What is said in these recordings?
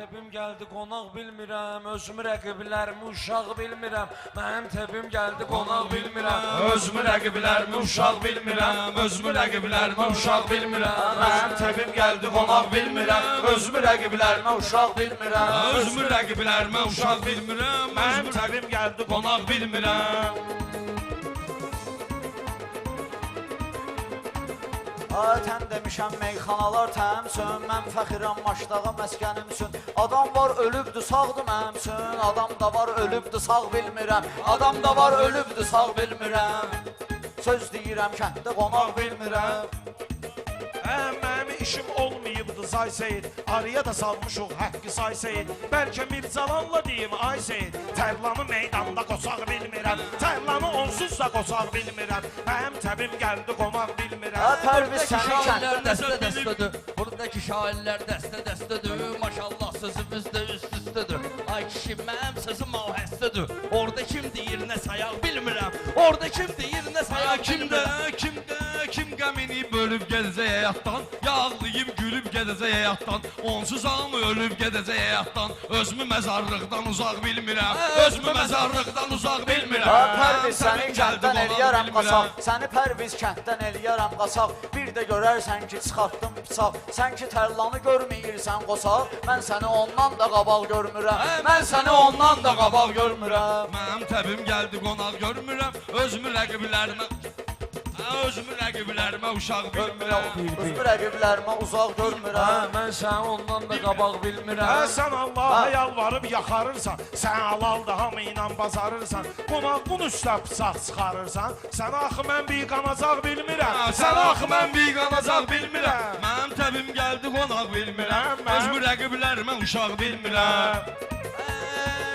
təbim gəldi qonaq bilmirəm, özümü rəqiblərimi uşaq bilmirəm. Mənim təbim gəldi qonaq bilmirəm, özümü rəqiblərimi uşaq bilmirəm, özümü rəqiblərimi uşaq bilmirəm. Mənim təbim gəldi qonaq bilmirəm, özümü rəqiblərimə uşaq bilmirəm, özümü rəqiblərimə uşaq bilmirəm. Mənim təbim gəldi qonaq bilmirəm. Təm demişəm meyxanalar təmsün, mən fəxirəm maçdağa məskənimsün. Adam var ölübdür sağdır məmsün, adam da var ölübdür sağ bilmirəm, adam da var ölübdür sağ bilmirəm. Söz deyirəm kənddə qonaq bilmirəm. Mənim işim olmayıbdı Zay Seyid, araya da salmışıq həqqi Say Seyid. Bəlkə Mirzalanla deyim ay Seyid, tərlanı meydanda qosaq bilmirəm, tərlanı onsuz da qosaq bilmirəm. Mənim təbim gəldi qonaq bilmirəm. Pərviz sənin kənddə dəstə-dəstədir, buradakı şairlər dəstə-dəstədir. Maşallah sözümüz də üst-üstədir. Ay kişi mənim sözüm ahəstədir. Orada kim deyir nə sayaq bilmirəm, orada kim deyir nə sayaq Kimdə, kim qəmini bölüb gedəcək həyatdan, yağlıyım gülüb gedəcək həyatdan, onsuz hamı ölüb gedəcək həyatdan. Özümü məzarlıqdan uzaq bilmirəm, özümü məzarlıqdan uzaq bilmirəm. Pərviz səni kənddən eləyərəm qasaq, səni Pərviz kənddən eləyərəm qasaq. Bir də görərsən ki çıxartdım bıçaq, sən ki tərlanı görməyirsən qosaq. Mən səni ondan da qabaq görmürəm, mən səni ondan da qabaq görmürəm. Mənim təbim gəldi qonaq görmürəm, özümü rəqiblərimə uşaq bilmirəm. Özümü rəqiblərimə uzaq görmürəm. Mən səni ondan da qabaq bilmirəm. Sən Allaha yalvarıb yaxarırsan, sən halal da hamı ilə bazarırsan, qonağın üstə bıçaq çıxarırsan, sən axı mən bir qanacaq bilmirəm, Sən axı mən bir qanacaq bilmirəm. Mənim təbim gəldi qonaq bilmirəm, özümü rəqiblərimə uşaq bilmirəm.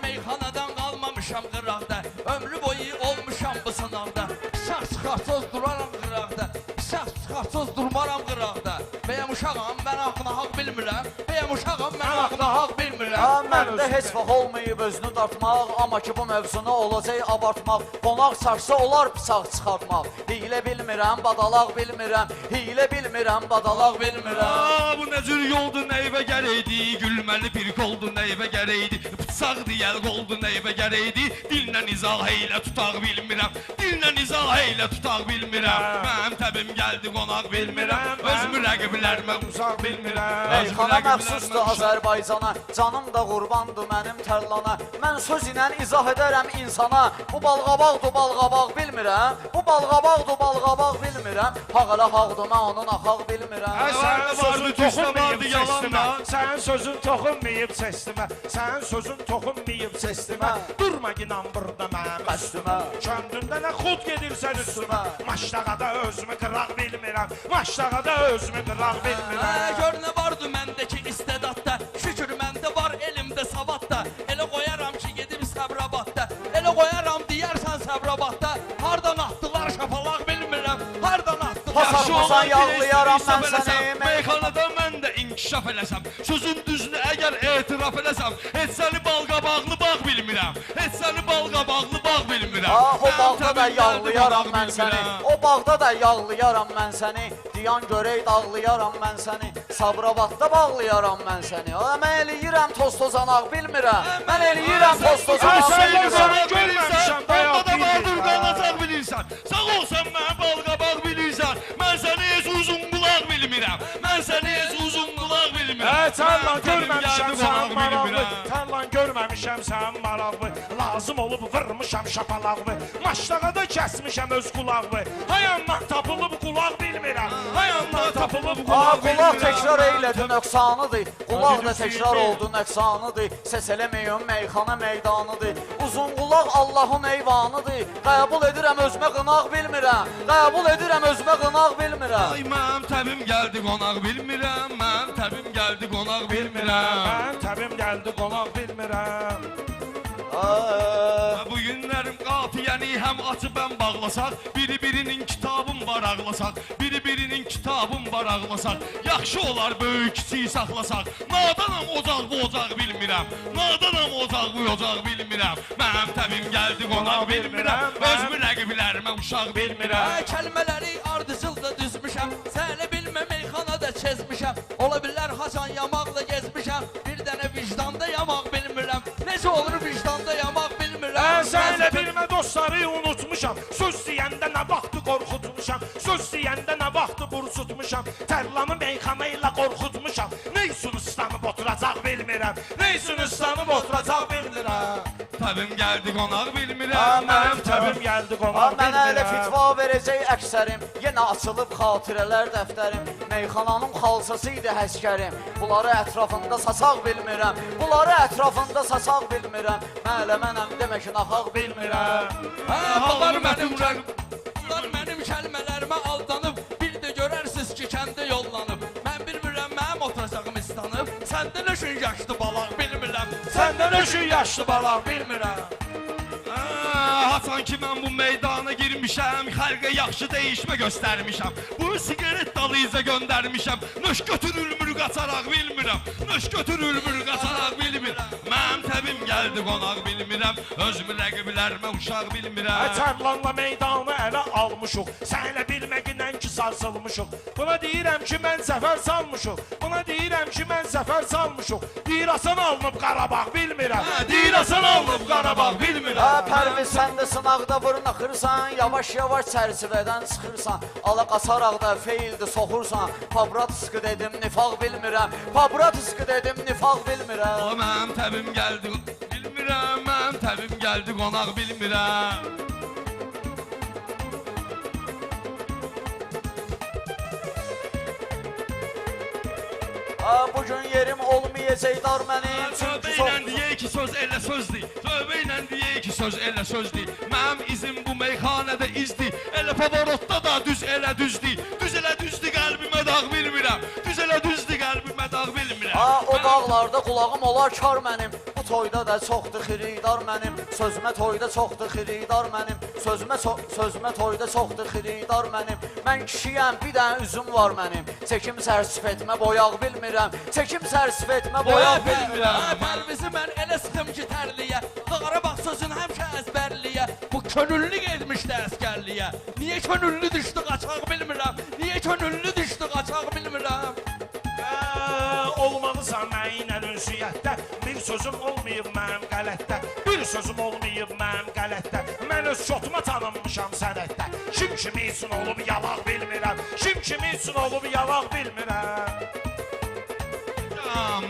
Meyxanadan qalmamışam qıraqda, ömrü boyu olmuşam bu sınavda. Şax çıxarsız duraram qıraqda, şax çıxarsız durmaram qıraqda. Bəyəm uşağam, mən axına haq bilmirəm, bəyəm uşağam, mən axına haq bilmirəm. Məndə heç vaxt olmayıb özünü dartmaq, amma ki bu mövzunu olacaq abartmaq. Qonaq çarşı olar bıçaq çıxartmaq. Hilə bilmirəm, badalaq bilmirəm, hilə bilmirəm, badalaq bilmirəm. Bu nə cür yoldu, nəyvə gərəkdi, gülməli bir qoldu, nəyvə gərəkdi, bıçaq deyəl qoldu, nəyvə gərəkdi, dillə izah eylə tutaq bilmirəm, dillə izah eylə tutaq bilmirəm. Mənim təbim gəldi qonaq bilmirəm, özümü rəqiblərimə uzaq bilmirəm. Meyxana məxsusdur Azərbaycana, canım da qurbandır mənim tərlana. Mən söz ilə izah edərəm insana, bu balqabaqdır balqabaq bilmirəm, bu balqabaqdır balqabaq bilmirəm. Haq elə haqdır, mən onun axaq bilmirəm. Sənin sözün toxunmayıb sestimə, sənin sözün toxunmayıb sestimə, sənin sözün toxunmayıb sestimə. Durma inan burada mənim üstümə, köndündə nə xud gedirsən üstümə. Maçdağada özümü qıraq bilmirəm, maçdağada özümü qıraq bilmirəm. Gör nə vardı məndəki istedadda, şükür məndə var elimdə savadda. Elə qoyaram ki gedim Səbrabadda, elə qoyaram deyərsən Səbrabadda. Hardan atdılar şapalaq bilmirəm, hardan atdılar. Pasarmasan yağlayaram mən səni. Meyxanada mən də inkişaf eləsəm, sözün düzünü əgər etiraf eləsəm, heç səni balqabaqlı bağ bilmirəm, heç səni balqabaqlı bağ bilmirəm. O bağda da yağlayaram mən səni, o bağda da yağlayaram mən səni. Diyan görək dağlayaram mən səni, Sabirabadda bağlayaram mən səni. Mən eləyirəm toz tozanaq bilmirəm, mən eləyirəm toz tozanaq bilmirəm. Bilirsən, sağ olsan mən balqabaq bilirsən, mən səni heç uzun qulaq bilmirəm, mən səni heç uzun qulaq bilmirəm. Tərlan görməmişəm sən maraqlı, tərlan görməmişəm sən maraqlı, lazım olub vırmışam şapalaqlı, maçdağada kəsmişəm öz qulaqlı, hayandan tapılıb qulaq bilmirəm, hayandan tapılıb qulaq bilmirəm. Qulaq təkrar eylədi nöqsanıdır, qulaq da təkrar oldu nöqsanıdır, səs eləməyin meyxana meydanıdır, uzun qulaq Allahın eyvanıdır, qəbul edirəm özümə qınaq bilmirəm, qəbul edirəm özümə qınaq bilmirəm. Ay mənim təbim gəldi qonaq bilmirəm, mənim təbim gəldi qonaq bilmirəm. Mənim təbim gəldi qonaq bilmirəm. Bu günlərim qafiyəni həm açıb həm bağlasaq, biri-birinin kitabım var ağlasaq, biri-birinin kitabım var ağlasaq, yaxşı olar böyük kiçiyi saxlasaq. Nadanam ocaq bu ocaq bilmirəm, nadanam ocaq bu ocaq bilmirəm. Mənim təbim gəldi qonaq bilmirəm, özümü rəqiblərimə uşaq bilmirəm. Kəlmələri ardıcılda düzmüşəm, səni bilmə meyxanada çezmişəm. Ola bilər haçan yamaqla gezmişəm, bir dənə vicdan Necə olur vicdanda yamaq bilmirəm. Sən elə bilmə dostları unutmuşam. Söz deyəndə nə vaxtı qorxutmuşam. Söz deyəndə nə vaxtı bursutmuşam. Tərlanı meyxana ilə qorxutmuşam. Neysun ıslanıb oturacaq bilmirəm. Neysun ıslanıb oturacaq bilmirəm. Təbim gəldi qonaq bilmirəm. Mənim təbim gəldi qonaq Mənə elə bilmirəm. fitva verəcək əksərim. Yenə açılıb xatirələr dəftərim. Meyxananın xalsası idi həskərim. Bunları ətrafında sasaq bilmirəm. Bunları ətrafında sasaq bilmirəm. Mənəm demək ki, naxaq bilmirəm. Bunlar mənim kəlmələrimə aldanıb. Bir də görərsiniz ki, kəndə yollanıb. Mən bilmirəm, mənim oturacağım istanıb. Səndə nə üçün yaşlı balaq bilmirəm. Səndə nə üçün yaşlı balaq bilmirəm. Hasan ki mən bu meydana girmişəm, xalqa yaxşı dəyişmə göstərmişəm. Bu sigaret dalıyıza göndərmişəm. Nöş götürülmür qaçaraq bilmirəm. Nöş götürülmür qaçaraq bilmirəm. Mənim təbim gəldi qonaq bilmirəm. Özümü rəqiblərimə uşaq bilmirəm. Tərlanla meydanı ələ almışıq. Sən elə bilməginlə ki sarsılmışıq. Buna deyirəm ki mən zəfər salmışıq. Buna deyirəm ki mən zəfər salmışıq. Deyir Hasan alınıb Qarabağ bilmirəm. Deyir Hasan alınıb Qarabağ bilmirəm. Pərviz sən də sınaqda vırnaxırsan, yavaş-yavaş çərçivədən çıxırsan. Ala qaçaraq da feildi soxursan. Pabratiskı dedim, nifaq bilmirəm. Pabratiskı dedim, nifaq bilmirəm. Mənim təbim gəldi bilmirəm. Mənim təbim gəldi qonaq bilmirəm. Bugün yerim olmayacaq dar mənim. Tövbə ilə deyək ki söz elə sözdür. Tövbə ilə deyək ki söz elə sözdür. Mənim izim bu meyxanədə izdir. Elə pavorotda da düz elə düzdür. Düz elə düzdür qəlbimə dağ bilmirəm. Düz elə düzdür qəlbimə dağ bilmirəm. O dağlarda qulağım olar kar mənim. Bu toyda da çoxdur xiridar mənim. Sözümə toyda çoxdur xiridar mənim. Sözümə toyda çoxdur xiridar mənim. Mən kişiyəm, bir dənə üzüm var mənim. Çəkim sərsif etmə boyaq bilmirəm. Çəkim sərsif etmə boyaq bilmirəm. Pərvizi mən elə sıxım ki tərliyə. Qarabağ sözünü həmişə əzbərliyə. Bu könüllü getmişdi əskərliyə. Niyə könüllü düşdü qaçaq bilmirəm. Niyə könüllü düşdü qaçaq bilmirəm. Olmalısan mənlə ünsiyyətdə. Bir sözüm olmayıb mənim qələtdə. Bir sözüm olmayıb mənim qələtdə. Mən öz şotuma tanınmışam sənətdə. Kim kimi üçün olub yalaq bilmirəm. Kim kimi üçün olub yalaq bilmirəm.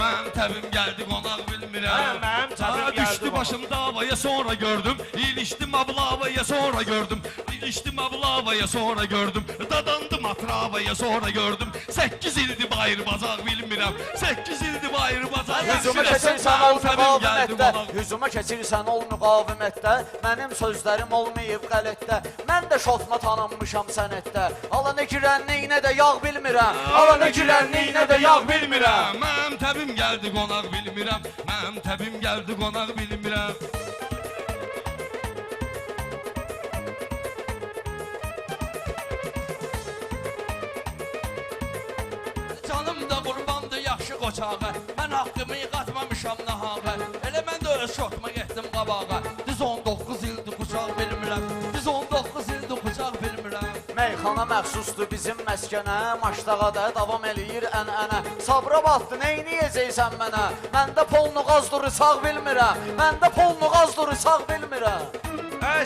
Mənim təbim gəldi qonaq bilmirəm. Mənim təbim gəldi Düşdü başım davaya sonra gördüm. İlişdim ablavaya sonra gördüm. İlişdim ablavaya sonra gördüm. Dadandım atravaya sonra gördüm. 8 ildi bayır bazaq bilmirəm. 8 ildi bayır bazaq. Hücuma keçirsən ol müqavimətdə. Hücuma keçirsən ol müqavimətdə. Mənim sözlərim olmayıb qələtdə. Mən də şotma tanınmışam sənətdə. Ala nə girən neynə də yağ bilmirəm. Ala nə girən neynə də yağ bilmirəm. Mənim təbim gəldi qonaq bilmirəm. Mənim təbim gəldi qonaq bilmirəm. Canım da qurbandı yaxşı qoçağa. Mən haqqımı qatmamışam nahağa. Elə mən də öz şotuma getdim qabağa. Düz 19 ildir qucaq bilmirəm. Düz 19 ildir qucaq bilmirəm. Meyxana məxsusdur bizim məskənə. Maşdağa da davam eləyir ənənə. Sabra batdı, neyniyəcəksən mənə? Məndə polnuğazdır, sağ bilmirəm. Məndə polnuğazdır, sağ bilmirəm.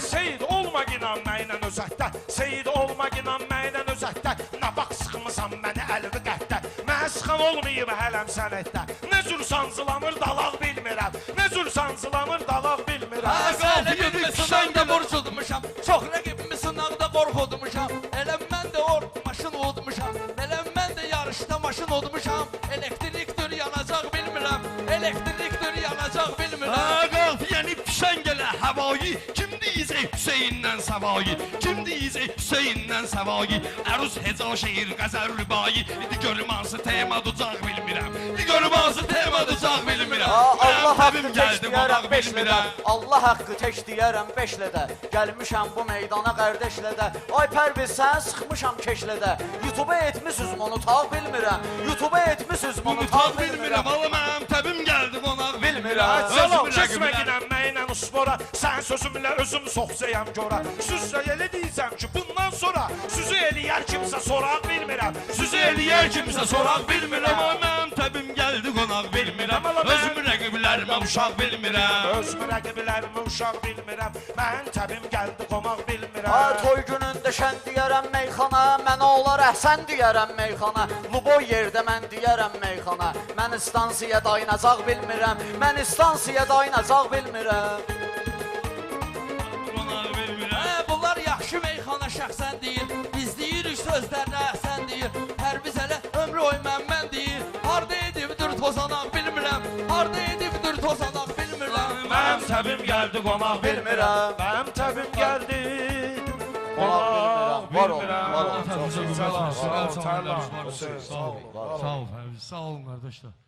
Seyid olma inan mənlə özətdə. Seyid olma inan mənlə özətdə. Nə bax sıxmısan məni əlvi qətdə. Mənə sıxan olmayıb hələm sənətdə. Nə cür sancılanır dalaq bilmirəm. Nə cür sancılanır dalaq bilmirəm. Sən elə sınaqda borcudmuşam. Çox rəqibimi sınaqda qorxudmuşam. Elə mən də maşın udmuşam. Elə mən də yarışda maşın udmuşam. Elektrikdir yanacaq bilmirəm. Elektrikdir yanacaq bilmirəm. Qafiyyəni pişən gələ havayı. Kim deyəcək Hüseyndən savayı? Kim deyəcək Hüseyndən savayı? Əruz heca şehir qəzər rübayi. İdi görüm hansı tema ducaq bilmirəm. İdi görüm hansı tema ducaq bilmirəm. Allah haqqı Mənim tək gəldi deyərəm qonaq 5 lədə. bilmirəm. Allah haqqı tək deyərəm 5 lədə. Gəlmişəm bu meydana qardaşlədə. Ay Pərviz sən sıxmışam keşlədə. YouTube-a etmisiniz onu tağ bilmirəm. YouTube-a etmisiniz onu tağ bilmirəm. Amma mənim təbim gəldi qonaq bilmirəm. Salam keçmə ginən mənlə uspora. Sən sözümlə özüm soxcayam gora. Süzlə elə deyəcəm ki bundan sonra süzü eləyər kimsə soraq bilmirəm. Süzü eləyər kimsə soraq bilmirəm. Amma mənim təbim gəldi qonaq bilmirəm. Özümü rəqiblər rəqiblərimə uşaq bilmirəm. Özümü rəqiblərimə uşaq bilmirəm. Mən təbim gəldi qonaq Ha bilmirəm. toy günündə şən deyərəm meyxana, mənə olar əhsən deyərəm meyxana. Luboy yerdə mən deyərəm meyxana. Mən istansiya dayanacaq bilmirəm. Mən istansiya dayanacaq bilmirəm. Qonaq bilmirəm. Bunlar yaxşı meyxana şəxsən deyir. Biz deyirik sözlərinə əhsən deyir. Hər biz hələ ömrü oy mən deyir. Harda edibdir tozanaq bilmirəm. Harda edibdir tozanaq bilmirəm. Mənim təbim gəldi qonaq bilmirəm. Mənim təbim gəldi qonaq Var ol, bilmirəm. var ol. Çox sağ ol. Sağ ol, sağ ol qardaşlar.